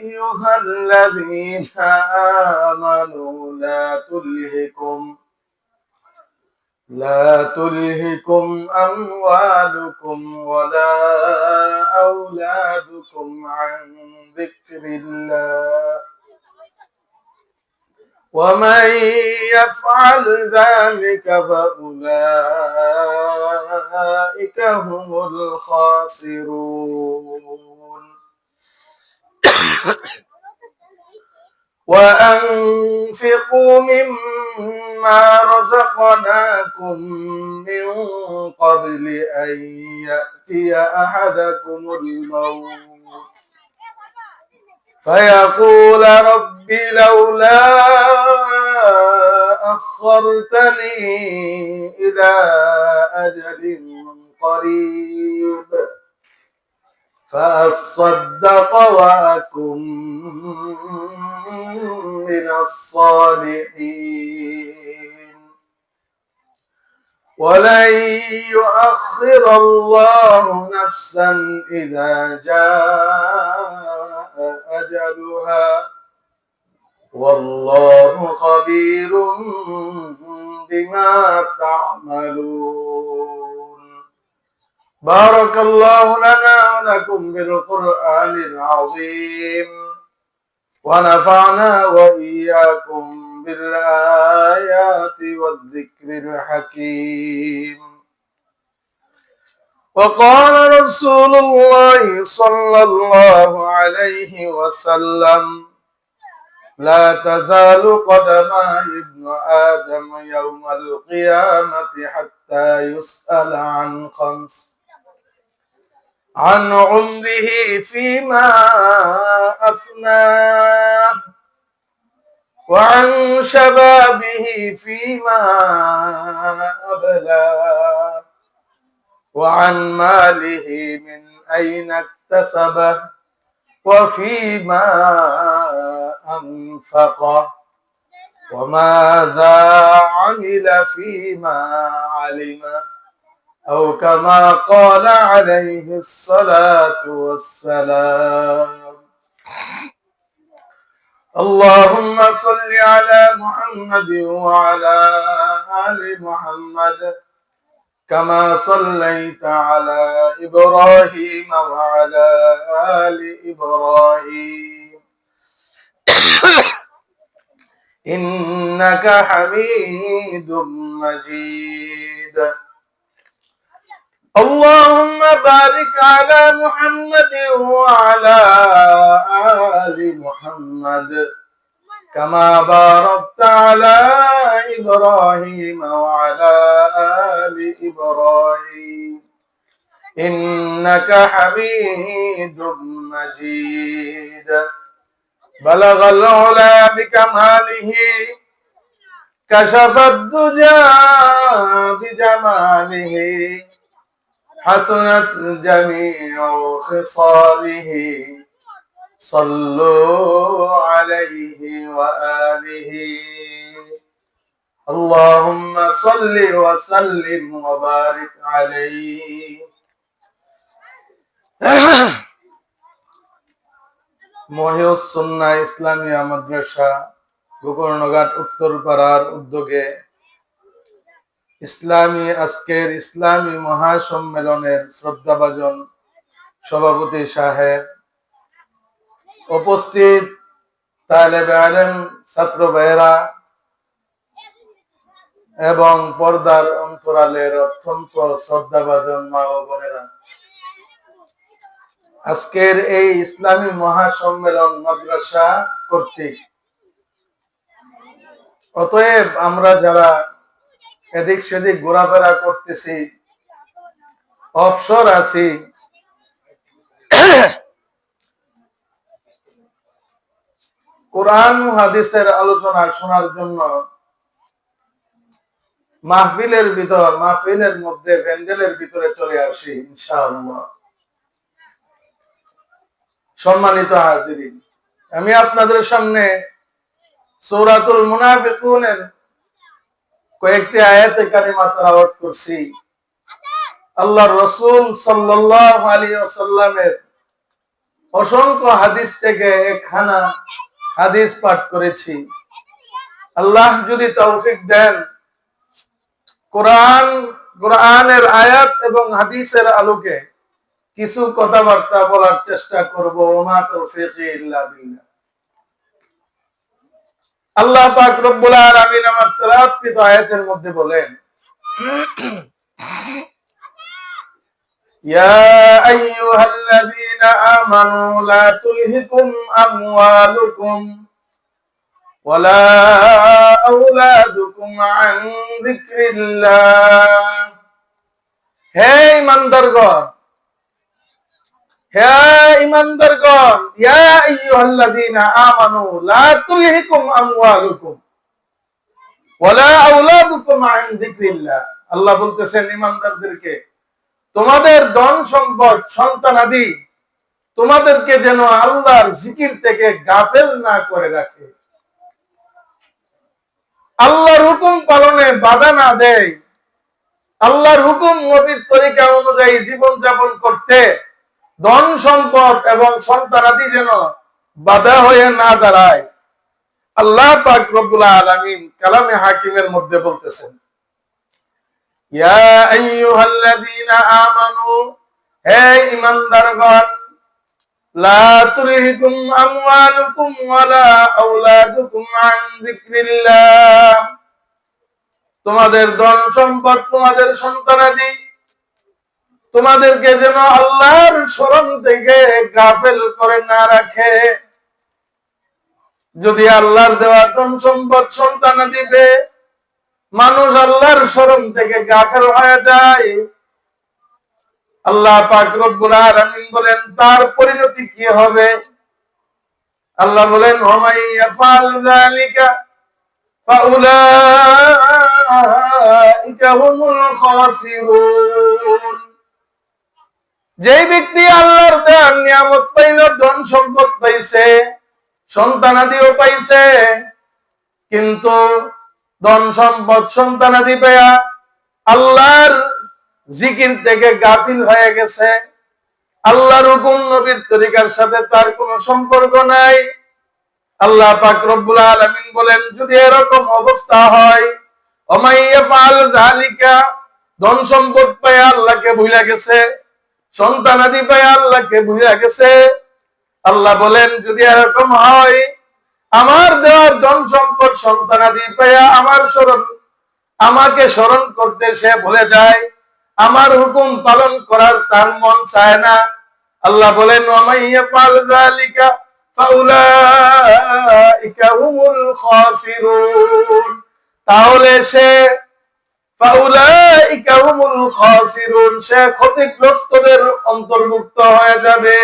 أيها الذين آمنوا لا تلهكم أموالكم ولا أولادكم عن ذكر الله ومن يفعل ذلك فأولئك هم الخاسرون وأنفقوا مما رزقناكم من قبل أن يأتي أحدكم الموت فيقول رب لولا أخرتني إلى أجل قريب فأصدق وأكن من الصالحين ولن يؤخر الله نفسا إذا جاء أجلها والله خبير بما تعملون. بارك الله لنا ولكم بالقرآن العظيم ونفعنا وإياكم بالآيات والذكر الحكيم. وقال رسول الله صلى الله عليه وسلم لا تزال قدما ابن آدم يوم القيامة حتى يسأل عن خمس: عن عمره فيما أفناه وعن شبابه فيما أبلاه وعن ماله من أين اكتسبه وفيما أنفقه وماذا عمل فيما علم أو كما قال عليه الصلاة والسلام. اللهم صل على محمد وعلى آل محمد كما صليت على إبراهيم وعلى آل إبراهيم إنك حميد مجيد. اللهم بارك على محمد وعلى آل محمد كما باركت على إبراهيم وعلى آل إبراهيم إنك حميد مجيد. بلغ العلا بكماله كشف الدجى بجماله حسنت جميع خصاله صلوا عليه وآله. اللهم صل وسلم وبارك عليه. মহিউস সুন্নাহ ইসলামিয়া মাদ্রাসা গোকর্ণঘাট উত্তরপাড়ার উদ্যোগে আজকের ইসলামী মহাসম্মেলনের শ্রদ্ধাভাজন সভাপতি সাহেব, উপস্থিত তালেবে আলেম ছাত্র ভাইয়েরা এবং পর্দার অন্তরালের অত্যন্ত শ্রদ্ধাভাজন মা ও বোনেরা, আজকের এই ইসলামী মহাসম্মেলন মাদ্রাসা কর্তৃক, অতএব আমরা যারা এদিক সেদিক ঘোরাফেরা করতেছি, অবসর আছি, কোরআন হাদিসের আলোচনা শোনার জন্য মাহফিলের মধ্যে প্যান্ডেলের ভিতরে চলে আসি ইনশাআল্লাহ। সম্মানিত হাজিরিন, আমি আপনাদের সামনে সূরাতুল মুনাফিকুনের কয়েকটি আয়াতে কারিমা তেলাওয়াত করছি। আল্লাহর রাসূল সাল্লাল্লাহু আলাইহি ওয়াসাল্লামের অসংখ্য হাদিস থেকে একখানা হাদিস পাঠ করেছি। আল্লাহ যদি তৌফিক দেন, কোরআনের আয়াত এবং হাদিসের আলোকে কিছু কথাবার্তা বলার চেষ্টা করব। ওমা তৌফিকি ইল্লা বিল্লাহ। আল্লাহ পাক রব্বুল আলামিন আমার তেলাওয়াতকৃত আয়াতের মধ্যে বলেন, ইয়া আইয়ুহাল্লাযীনা আমানু লা তুলহিকুম আমওয়ালুকুম ওয়ালা আওলাদুকুম আন যিকরিল্লাহ। হে ঈমানদারগণ, হে ঈমানদারগণ, ইয়া আইয়ুহাল্লাযীনা আমানু লা তুলহিকুম আমওয়ালুকুম ওয়ালা আওলাদুকুম আন যিকরিল্লাহ। আল্লাহ বলতেছেন ঈমানদারদেরকে, তোমাদের ধন সম্পদ সন্তানাদি তোমাদেরকে যেন আল্লাহর জিকির থেকে গাফেল না করে রাখে, আল্লাহর হুকুম পালনে বাধা না দেয়, আল্লাহর হুকুম নবীর তরিকা অনুযায়ী জীবন যাপন করতে ধন সম্পদ এবং সন্তানাদি যেন বাধা হয়ে না দাঁড়ায়। আল্লাহ পাক রব্বুল আলামিন কালামে হাকিমের মধ্যে বলতেছেন, ইয়া আইয়ুহাল্লাযীনা আমানু, হে ঈমানদারগণ, লা তুলহিকুম আমওয়ালুকুম ওয়ালা আওলাদুকুম আন যিকরিল্লাহ। তোমাদের ধন সম্পদ, তোমাদের সন্তানাদি তোমাদেরকে যেন আল্লাহর স্মরণ থেকে গাফেল করে না রাখে। যদি আল্লাহর দেওয়া ধন সম্পদ সন্তানাদিতে মানুষ আল্লাহর স্মরণ থেকে গাফেল হয়ে যায়, আল্লাহ পাক রব্বুল আলামিন বলেন তার পরিণতি কি হবে? আল্লাহ বলেন, ওমাই ইয়াফআল যালিকা ফাউলাইকা হুমুল খাসিরুন। যে ব্যক্তি আল্লাহর দেওয়া নিয়ামত পাইল, ধন সম্পদ পাইছে, সন্তানাদিও পাইছে, কিন্তু ধন সম্পদ সন্তানাদি পেয়া আল্লাহর জিকির থেকে গাফিল হয়ে গেছে, আল্লাহর হুকুম নবীর তরিকার সাথে তার কোনো সম্পর্ক নাই, আল্লাহ পাক রব্বুল আলামিন বলেন যদি এরকম অবস্থা হয়, ওমাইয়াফআল যালিকা, ধন সম্পদ পায়া আল্লাহকে ভুলে গেছে, সন্তানাদি পায়া আল্লাহকে ভুলে গেছে, আল্লাহ বলেন যদি এরকম হয়, আমার দেওয়া ধন সম্পদ সন্তানাদি পায়া আমাকে স্মরণ করতে সে ভুলে যায়, আমার হুকুম পালন করার তার মন চায় না, আল্লাহ বলেন ওয়ামাইয়াফআল যালিকা ফাউলাইকা হুমুল খাসিরুন। তাহলে সে ফাউলাইকা হুমুল খাসিরুন, সে ক্ষতিগ্রস্তদের অন্তর্ভুক্ত হয়ে যাবে।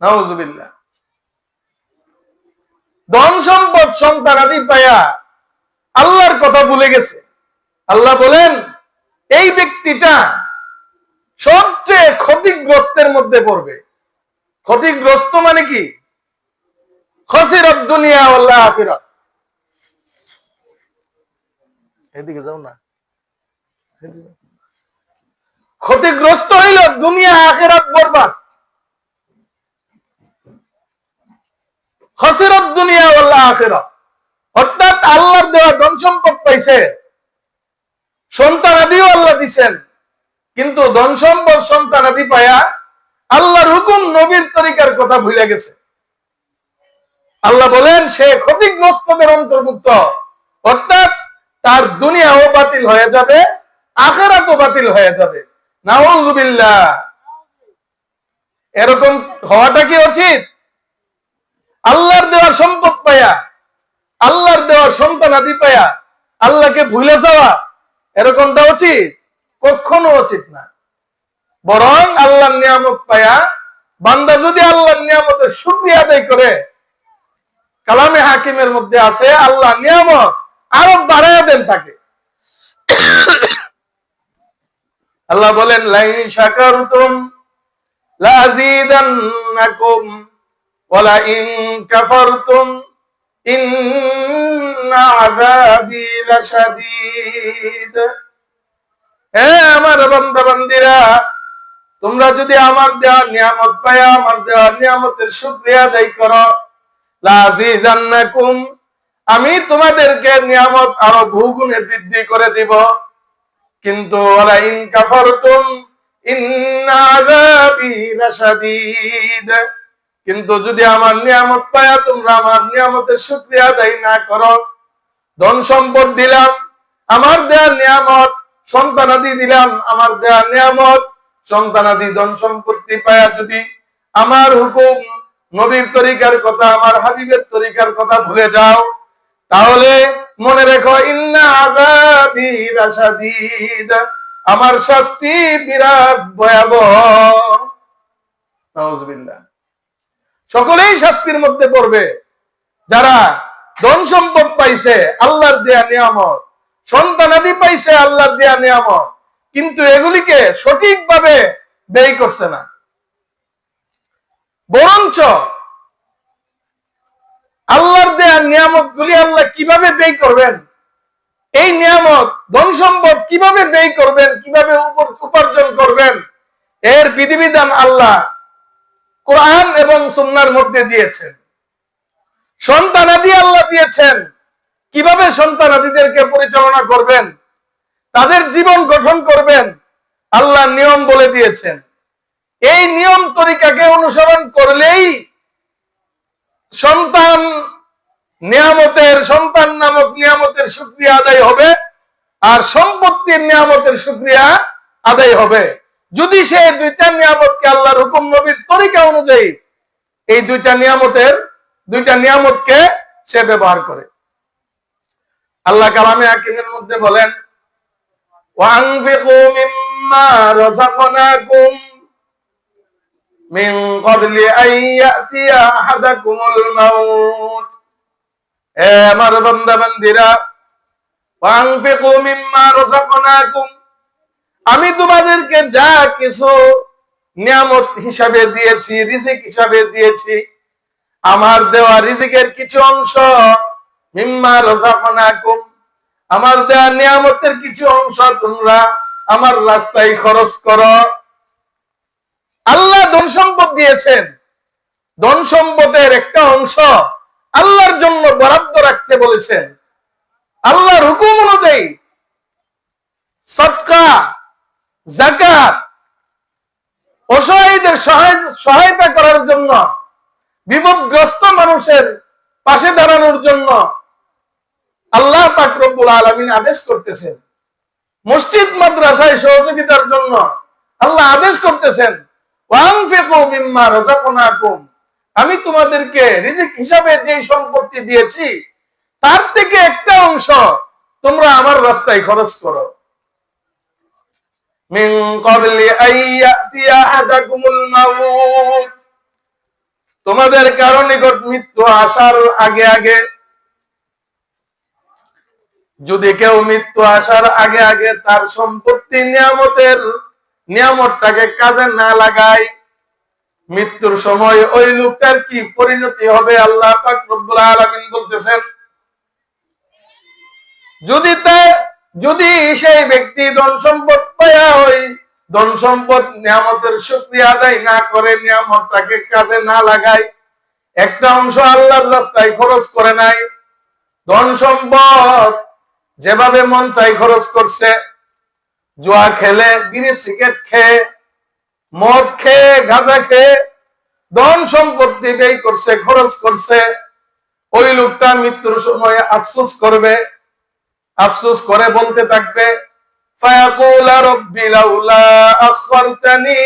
নাউযুবিল্লাহ। ধন সম্পদ সন্তানাদি পায়া আল্লাহর কথা ভুলে গেছে, আল্লাহ বলেন এই ব্যক্তিটা সবচেয়ে ক্ষতিগ্রস্তের মধ্যে পড়বে। ক্ষতিগ্রস্ত মানে কি? খাসিরাত দুনিয়া ওয়াল আখিরাত। এদিকে যাও না। ক্ষতিগ্রস্ত হইল দুনিয়া আখিরাত বরবাদ। খাসিরাত দুনিয়া ওয়াল আখিরাত, অর্থাৎ আল্লাহর দেওয়া ধন সম্পদ পাইছে, সন্তানাদিও আল্লাহ দিছেন, কিন্তু ধন সম্পদ সন্তানাদি পায়া আল্লাহর হুকুম নবীর তরিকার কথা ভুলে গেছে। আল্লাহ বলেন সে ক্ষতিগ্রস্তদের অন্তর্ভুক্ত, অর্থাৎ তার দুনিয়াও বাতিল হয়ে যাবে, আখিরাতও বাতিল হয়ে যাবে। নাউযুবিল্লাহ। এরকম হওয়াটা কি উচিত? আল্লাহর দেওয়া সম্পদ পায়া, আল্লাহর দেওয়া সন্তানাদি পায়া আল্লাহকে ভুলে যাওয়া, এরকমটা উচিত? কখনো উচিত না। বরং আল্লাহর নিয়ামত পায়া বান্দা যদি আল্লাহর নিয়ামতের শুকরিয়া আদায় করে, কালামে হাকিমের মধ্যে আছে আল্লাহ নিয়ামত আরো বাড়ায় দেন তাকে। আল্লাহ বলেন লাইন শাকারতুম লাযীদান্নাকুম ওয়া লা ইন কাফারতুম ইন্না আযাবী লাশাদীদ। হে আমার বান্দা বান্দীরা, তোমরা যদি আমার দেওয়া নিয়ামত পায়া আমার দেওয়া নিয়ামতের শুকরিয়া আদায় করো, লাযিদান্নাকুম, আমি তোমাদেরকে নিয়ামত আরো বহুগুণে বৃদ্ধি করে দিব। কিন্তু ওয়ালা ইন কাফারতুম ইন্না আযাবি লাশাদীদ, কিন্তু যদি আমার নিয়ামত পায়া তোমরা আমার নিয়ামতের শুকরিয়া আদায় না করো, ধন সম্পদ দিলাম আমার দেয়া নিয়ামত, সন্তানাদি দিলাম আমার দেয়া নিয়ামত, সন্তানাদি ধন সম্পত্তি পায়া যদি আমার হুকুম, নবীর তরিকার কথা, আমার হাবিবের তরিকার কথা ভুলে যাও, তাহলে মনে রেখো ইন্না আযাবি লাশাদীদ, আমার শাস্তি বিরাট ভয়াবহ। নাউযুবিল্লাহ। সকলেই শাস্তির মধ্যে পড়বে। যারা ধন সম্পদ পাইছে আল্লাহর দেয়া নিয়ামত, সন্তানাদি পাইছে আল্লাহর দেয়া নিয়ামত, কিন্তু এগুলিকে সঠিকভাবে ব্যয় করছে না, বরঞ্চ আল্লাহর দেয়া নিয়ামত গুলি আল্লাহ কিভাবে ব্যয় করবেন, এই নিয়ামত ধন সম্পদ কিভাবে ব্যয় করবেন, কিভাবে উপার্জন করবেন, এর বিধিবিধান আল্লাহ কোরআন এবং সুন্নাহর মধ্যে দিয়েছেন। সন্তানাদি আল্লাহ দিয়েছেন, কিভাবে সন্তানাদিদেরকে পরিচালনা করবেন, তাদের জীবন গঠন করবেন, আল্লাহ নিয়ম বলে দিয়েছেন। এই নিয়ম তরিকাকে অনুসরণ করলেই সন্তান নামক নিয়ামতের শুকরিয়া আদায় হবে, আর সম্পত্তির নিয়ামতের শুকরিয়া আদায় হবে। যদি সে দুইটা নিয়ামতকে আল্লাহর হুকুম নবীর তরিকা অনুযায়ী এই দুইটা নিয়ামতকে সে ব্যবহার করে। আল্লাহ কালামে হাকিমের মধ্যে বলেন, ওয়ানফিকু মিম্মা রাযাকনাকুম মিন ক্বাবলি আন ইয়াতিয়া আহাদাকুমুল মাউত। হে আমার বান্দা বান্দীরা, ওয়ানফিকু মিম্মা রাযাকনাকুম, আমি তোমাদেরকে যা কিছু নিয়ামত হিসাবে দিয়েছি, রিজিক হিসাবে দিয়েছি, আমার দেওয়া রিজিকের কিছু অংশ, মিম্মা রাযাকনাকুম, আমার দেওয়া নিয়ামতের কিছু অংশ তোমরা আমার রাস্তায় খরচ করো। আল্লাহ ধন সম্পদ দিয়েছেন, ধন সম্পদের একটা অংশ আল্লাহর জন্য বরাদ্দ রাখতে বলেছেন। আল্লাহর হুকুম অনুযায়ী সদকা, যাকাত, অসহায়দের সহায়তা করার জন্য, বিপদগ্রস্ত মানুষের পাশে দাঁড়ানোর জন্য আল্লাহ পাক রব্বুল আলামিন আদেশ করতেছেন। মসজিদ মাদ্রাসায় সহযোগিতার জন্য আল্লাহ আদেশ করতেছেন, ওয়ানফিকু মিম্মা রাযাকনাকুম, আমি তোমাদেরকে রিজিক হিসাবে যে সম্পত্তি দিয়েছি তার থেকে একটা অংশ তোমরা আমার রাস্তায় খরচ করো। মিন ক্বাবলি আন ইয়াতিয়া আহাদাকুমুল মাউত, তোমাদের কারো নিকট মৃত্যু আসার আগে আগে, যদি কেউ মৃত্যু আসার আগে আগে তার সম্পত্তি নিয়ামতটাকে কাজে না লাগায়, মৃত্যুর সময় ওই লোকটার কি পরিণতি হবে আল্লাহ পাক রব্বুল আলামিন বলতেছেন। যদি সেই ব্যক্তি ধন সম্পদ পায়া ওই ধন সম্পদ নিয়ামতের শুকরিয়া আদায় না করে, নিয়ামতটাকে কাজে না লাগায়, একটা অংশ আল্লাহর রাস্তায় খরচ করে নাই, ধন সম্পদ যেভাবে মন চাই খরচ করছে, জুয়া খেলে, বিড়ি সিগারেট খেয়ে, মদ খেয়ে, গাঁজা খেয়ে ধন সম্পত্তি ব্যয় করছে, খরচ করছে, ওই লোকটা মৃত্যুর সময় আফসোস করবে, আফসোস করে বলতে থাকবে, ফায়াকুলা রাব্বি লাউলা আখখারতানি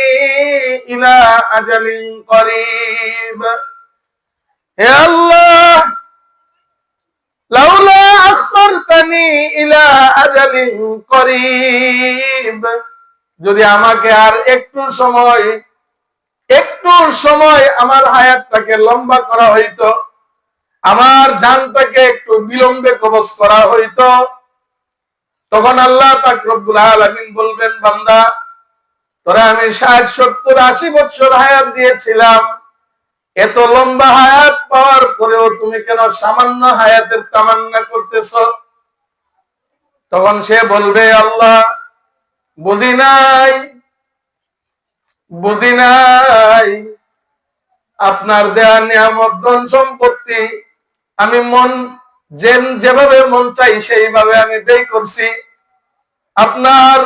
ইলা আজালিন করিব, হে আল্লাহ, লাউলা আখখারতানি ইলা আজালিন করিব, যদি আমাকে আর একটু সময় আমার হায়াতটাকে লম্বা করা হইতো, আমার জানটাকে একটু বিলম্বে কবজ করা হইতো, তখন আল্লাহ পাক রব্বুল আলামিন বলবেন, বান্দা, তোরা আমি 60, 70, 80 বছর হায়াত দিয়েছিলাম, এত লম্বা হায়াত পাওয়ার পরেও তুমি কেন সামান্য হায়াতের তামান্না করতেছ? তখন সে বলবে, আল্লাহ বুঝি নাই, বুঝি নাই আপনার দেয়া নিয়ামত ধন সম্পত্তি আমি যেভাবে মন চাই সেইভাবে আমি ব্যয় করছি, আপনার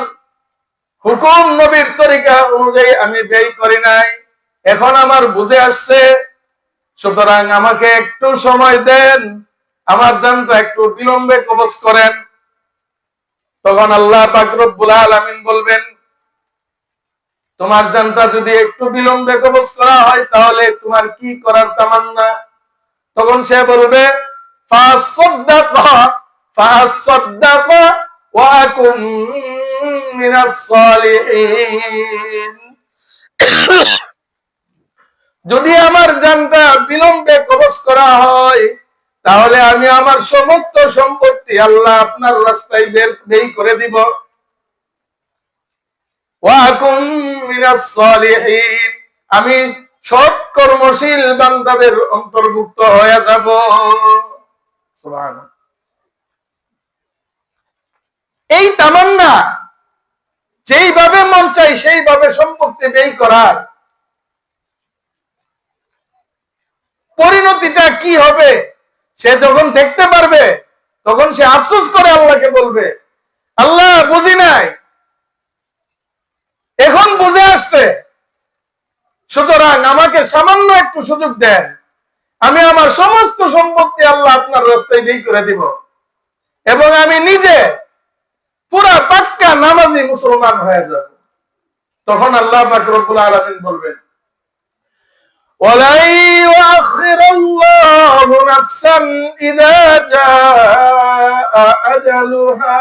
হুকুম নবীর তরিকা অনুযায়ী আমি ব্যয় করি নাই। এখন আমার বুঝে আসছে, সুতরাং আমাকে একটু সময় দেন, আমার জানটা একটু বিলম্বে কবজ করেন। তখন আল্লাহ পাক রব্বুল আলামিন বলবেন, তোমার জানটা যদি একটু বিলম্বে কবজ করা হয় তাহলে তোমার কি করার তামান্না? তখন সে বলবে, ফাসাদদাকা ফাসাদদাকা ওয়া আকুম মিনাস সালিহিন। যদি আমার জানটা বিলম্বে কবজ করা হয় তাহলে আমি আমার সমস্ত সম্পত্তি আল্লাহ আপনার রাস্তায় ব্যয় করে দিব। আমি সৎ কর্মশীল বান্দাদের অন্তর্ভুক্ত হয়ে যাব। এই তামান্না, যেইভাবে মন চাই সেইভাবে সম্পত্তি ব্যয় করার পরিণতিটা কি হবে সে যখন দেখতে পারবে তখন সে আফসোস করে আল্লাহকে বলবে, আল্লাহ বুঝি নাই, এখন বুঝে আসছে, সুতরাং আমাকে সামান্য একটু সুযোগ দেন, আমি আমার সমস্ত সম্পত্তি আল্লাহ আপনার রাস্তায় ব্যয় করে দিব এবং আমি নিজে পুরা পাক্কা নামাজি মুসলমান হয়ে যাব। তখন আল্লাহ পাক রব্বুল আলামিন বলবেন, ওয়ালাই ইউআখিরুল্লাহু নাফসান ইযা জাআ আজালুহা।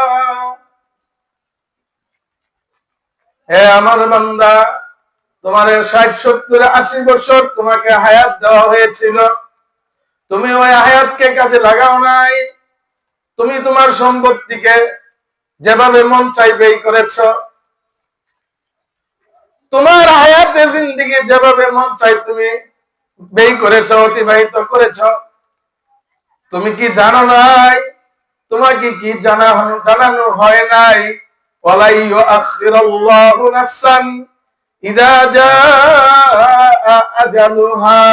হে আমার বান্দা, তোমার 60 70 80 বছর তোমাকে হায়াত দেওয়া হয়েছিল, তুমি ওই হায়াতকে কাজে লাগাও নাই, তুমি তোমার সম্পত্তিকে যেভাবে মন চাই ব্যয় করেছ, তোমার হায়াতে জিন্দেগি যেভাবে মন চাই তুমি ব্যয় করেছ, অতিবাহিত করেছ। তুমি কি জানো নাই? তোমাকে কি জানানো হয় নাই? ওয়ালা ইউআখিরুল্লাহু নাফসান ইযা জাআ আজালুহা।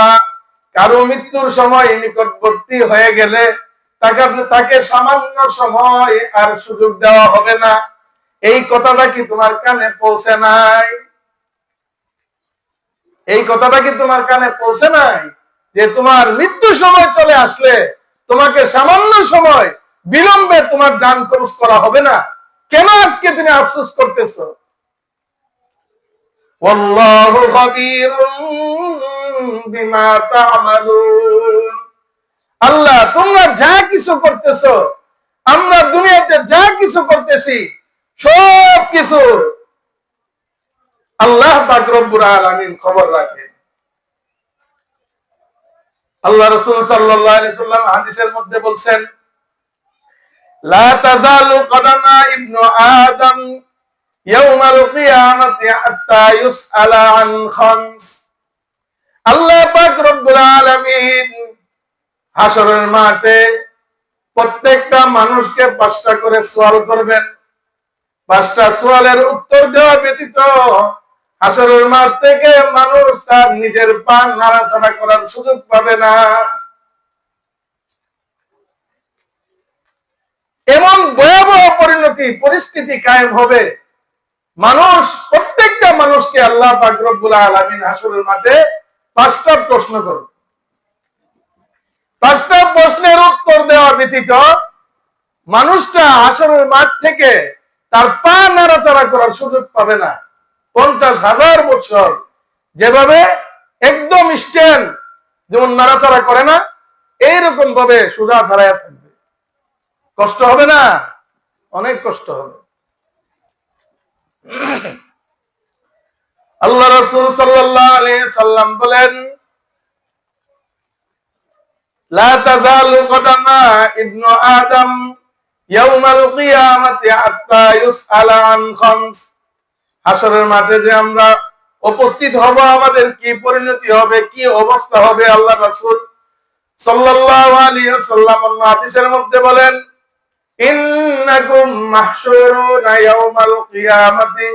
কারো মৃত্যুর সময় নিকটবর্তী হয়ে গেলে তাকে সামান্য সময় আর সুযোগ দেওয়া হবে না। এই কথাটা কি তোমার কানে পৌঁছে নাই? এই কথাটা কি তোমার কানে পৌঁছে নাই যে তোমার মৃত্যুর সময় চলে আসলে তোমাকে সামান্য সময় বিলম্বে তোমার জান কবজ করা হবে না? কেন আজকে তুমি আফসোস করতেছো? ওয়াল্লাহু খাবীরুম বিমা তা'মালুন। আল্লাহ তোমরা যা কিছু করতেছো, আমরা দুনিয়াতে যা কিছু করতেছি সব কিছু আল্লাহ পাক রব্বুল আলামিন খবর রাখে। আল্লাহ রাসূল সাল্লাল্লাহু আলাইহি সাল্লাম হাদিসের মধ্যে বলছেন, লা তাযালু কদামা ইবনু আদম ইয়াউমাল কিয়ামাতি হাত্তা ইউসআলা আন খামস। আল্লাহ পাক রব্বুল আলামিন হাশরের মাঠে প্রত্যেকটা মানুষকে 5টা করে সওয়াল করবেন। 5টা সওয়ালের উত্তর দেওয়া ব্যতীত হাশরের মাঠ থেকে মানুষ তার নিজের পা নাড়াচাড়া করার সুযোগ পাবে না। এমন ভয়াবহ পরিস্থিতি কায়েম হবে, প্রত্যেকটা মানুষকে আল্লাহ পাক রব্বুল আলামিন হাশরের মাঠে 5টা প্রশ্ন করবে। 5টা প্রশ্নের উত্তর দেওয়া ব্যতীত মানুষটা হাশরের মাঠ থেকে তার পা নাড়াচাড়া করার সুযোগ পাবে না। 50,000 বছর যেভাবে একদম স্ট্যান্ড যেমন নাড়াচাড়া করে না, এইরকম ভাবে সোজা দাঁড়ায় থাকবে। কষ্ট হবে না? অনেক কষ্ট হবে। আল্লাহ রাসূল সাল্লাল্লাহু আলাইহি সাল্লাম বলেন, লা তাযালু কদামা ইবনু আদম ইয়াউমাল কিয়ামাতি হাত্তা ইউসআলা আন খামস। হাশরের মাঠে যে আমরা উপস্থিত হব, আমাদের কি পরিণতি হবে, কি অবস্থা হবে, আল্লাহ রাসূল সাল্লাল্লাহু আলাইহি ওয়াসাল্লাম হাদিসের মধ্যে বলেন, ইন্নাকুম মাহশুরুনা ইয়াউমাল কিয়ামাতি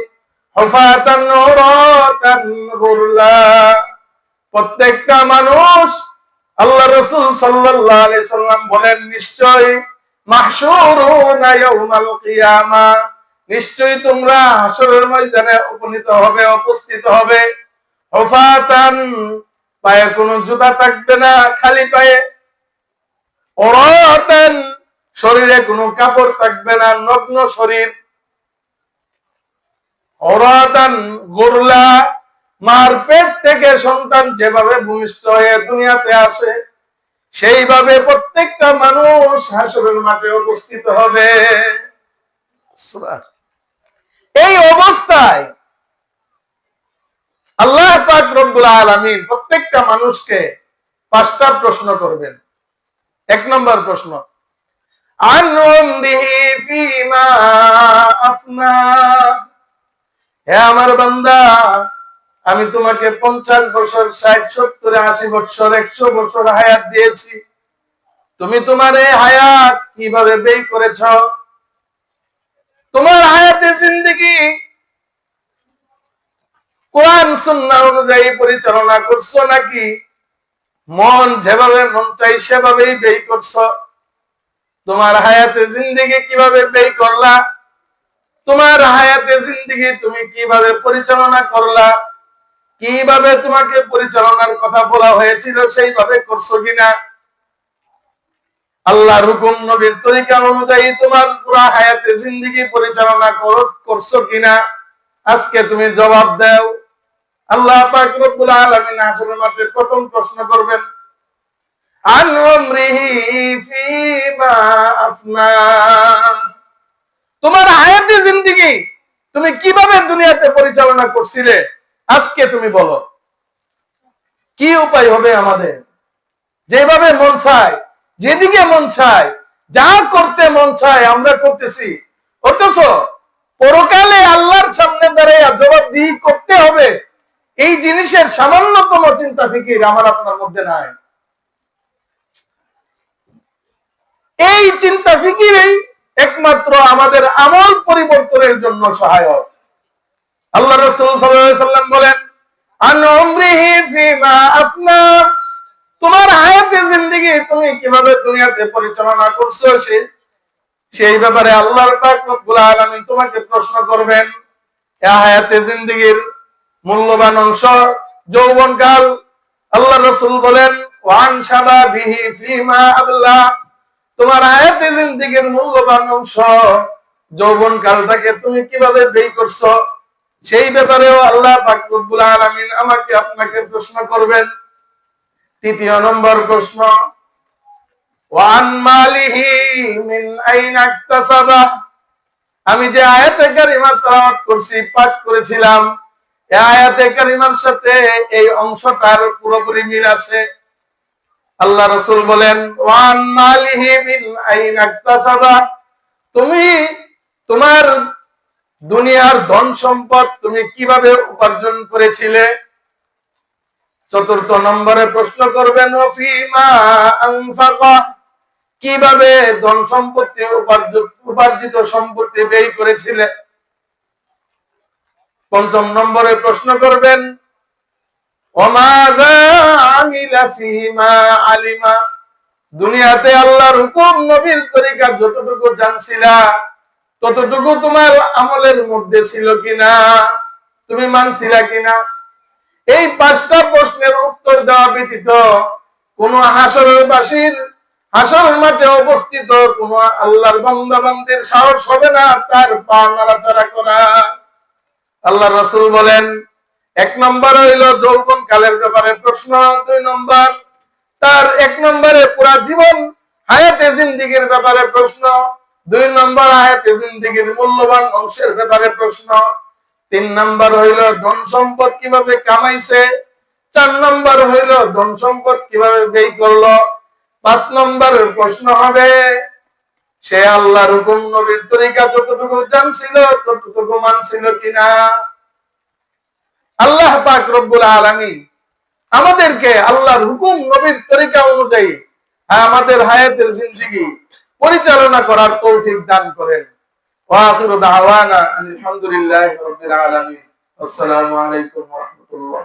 হুফাতান উরাতান গুরলা। প্রত্যেকটা মানুষ, আল্লাহ রাসূল সাল্লাল্লাহু আলাইহি সাল্লাম বলেন, নিশ্চয় মাহশুরুনা ইয়াউমাল কিয়ামা, নিশ্চয়ই তোমরা হাসরের ময়দানে উপনীত হবে, উপস্থিত হবে। হুফাতান, পায়ে কোনো জুতা থাকবে না, খালি পায়ে। উরাতান, শরীরে কোনো কাপড় থাকবে না, নগ্ন শরীর। উরাতান গুরলা, মার পেট থেকে সন্তান যেভাবে ভূমিষ্ঠ হয়ে দুনিয়াতে আসে, সেইভাবে প্রত্যেকটা মানুষ হাসরের মাঠে উপস্থিত হবে। এই অবস্থায় আল্লাহ পাক রব্বুল আলামিন প্রত্যেকটা মানুষকে 5টা প্রশ্ন করবেন। 1 নম্বর প্রশ্ন, আন উমরিহি ফীমা আফনা। হে আমার বান্দা, আমি তোমাকে 50 বছর, 60, 70, 80 বছর, 100 বছর হায়াত দিয়েছি। তুমি তোমার এই হায়াত কিভাবে ব্যয় করেছ? তোমার হায়াতে জিন্দেগি কোরআন সুন্নাহ অনুযায়ী পরিচালনা করছো, নাকি মন যেভাবে মন চাই সেভাবেই ব্যয় করছো? তোমার হায়াতে জিন্দেগি কিভাবে ব্যয় করলা? তোমার হায়াতে জিন্দেগি তুমি কিভাবে পরিচালনা করলা? কিভাবে তোমাকে পরিচালনার কথা বলা হয়েছিল সেইভাবে করছো কিনা? আল্লাহর হুকুম, নবীর তরিকা অনুযায়ী তোমার পুরো হায়াতে জিন্দেগি পরিচালনা করছো কিনা? আজকে তুমি জবাব দাও। আল্লাহ পাক রব্বুল আলামিন হাসরের মাঠে প্রথম প্রশ্ন করবেন, আন উমরিহি ফীমা আফনা। তোমার হায়াতে জিন্দেগি তুমি কিভাবে দুনিয়াতে পরিচালনা করছিলে, আজকে তুমি বলো। কি উপায় হবে আমাদের? যেভাবে মন চায়, যেদিকে মন চায়, যা করতে মন চায় আমরা করতেছি, অথচ পরকালে আল্লাহর সামনে দাঁড়াইয়া জবাবদিহি করতে হবে, এই জিনিসের সামান্যতম চিন্তা ফিকির আমার আপনার মধ্যে নাই। এই চিন্তা ফিকিরই একমাত্র আমাদের আমল পরিবর্তনের জন্য সহায়ক। আল্লাহ রাসূল সাল্লাল্লাহু আলাইহি সাল্লাম বলেন, আন উমরিহি ফীমা আফনা। তোমার হায়াতে জিন্দেগি তুমি কিভাবে দুনিয়াতে পরিচালনা করছো সেই ব্যাপারে আল্লাহর পাক রব্বুল আলামিন তোমাকে প্রশ্ন করবেন। এই হায়াতে জিন্দেগির মূল্যবান অংশ যৌবনকাল। আল্লাহ রাসূল বলেন, ওয়ান শাবাবিহি ফীমা আবলা। তোমার হায়াতে জিন্দেগির মূল্যবান অংশ যৌবনকালটাকে তুমি কিভাবে ব্যয় করছো, সেই ব্যাপারেও আল্লাহ পাক রব্বুল আলামিন আমাকে আপনাকে প্রশ্ন করবেন। 3 নম্বর প্রশ্ন, ওয়ান মালিহি মিন আইনা ইকতাসাবা। আমি যে আয়াতে কারিমা তেলাওয়াত করছি, পাঠ করেছিলাম, এই আয়াতে কারিমার সাথে এই অংশটার পুরোপুরি মিল আছে। আল্লাহ রাসূল বলেন, ওয়ান মালিহি মিন আইনা ইকতাসাবা। তুমি তোমার দুনিয়ার ধন সম্পদ তুমি কিভাবে উপার্জন করেছিলে। 4 নম্বরে প্রশ্ন করবেন, ফীমা আনফাকা। কিভাবে ধন সম্পত্তি, উপার্জিত সম্পত্তি ব্যয় করেছিলে। 5 নম্বরে প্রশ্ন করবেন, ওমাযা আমিলা ফীমা আলিমা। দুনিয়াতে আল্লাহর হুকুম, নবীর তরিকা যতটুকু জানছিলা, ততটুকু তোমার আমলের মধ্যে ছিল কিনা, তুমি মানছিলা কিনা। এই 5টা প্রশ্নের উত্তর দেওয়া ব্যতীত কোন হাসরেরবাসীর, হাসর মাঠে উপস্থিত কোন আল্লাহর বান্দা বান্দির সাহস হবে না তার পা নাড়াচাড়া করা। আল্লাহ রাসূল বলেন, 1 নম্বর হইল যৌবন কালের ব্যাপারে প্রশ্ন, 2 নম্বর তার 1 নম্বরে পুরা জীবন হায়াতে জিন্দেগির ব্যাপারে প্রশ্ন, 2 নম্বর হায়াতে জিন্দেগির মূল্যবান অংশের ব্যাপারে প্রশ্ন, 3 নম্বর হইল ধন সম্পদ কিভাবে কামাইছে, 4 নম্বর হইল ধন সম্পদ কিভাবে ব্যয় করলো, 5 নম্বরের প্রশ্ন হবে সে আল্লাহর হুকুম, নবীর তরিকা যতটুকু জানছিল ততটুকু মানছিল কিনা। আল্লাহ পাক রব্বুল আলামিন আমাদেরকে আল্লাহর হুকুম, নবীর তরিকা অনুযায়ী আমাদের হায়াতের জিন্দেগি পরিচালনা করার তৌফিক দান করেন। ওয়া আখিরু দাওয়ানা আলহামদুলিল্লাহি রাব্বিল আলামিন। আসসালামু আলাইকুম ওয়া রাহমাতুল্লাহ।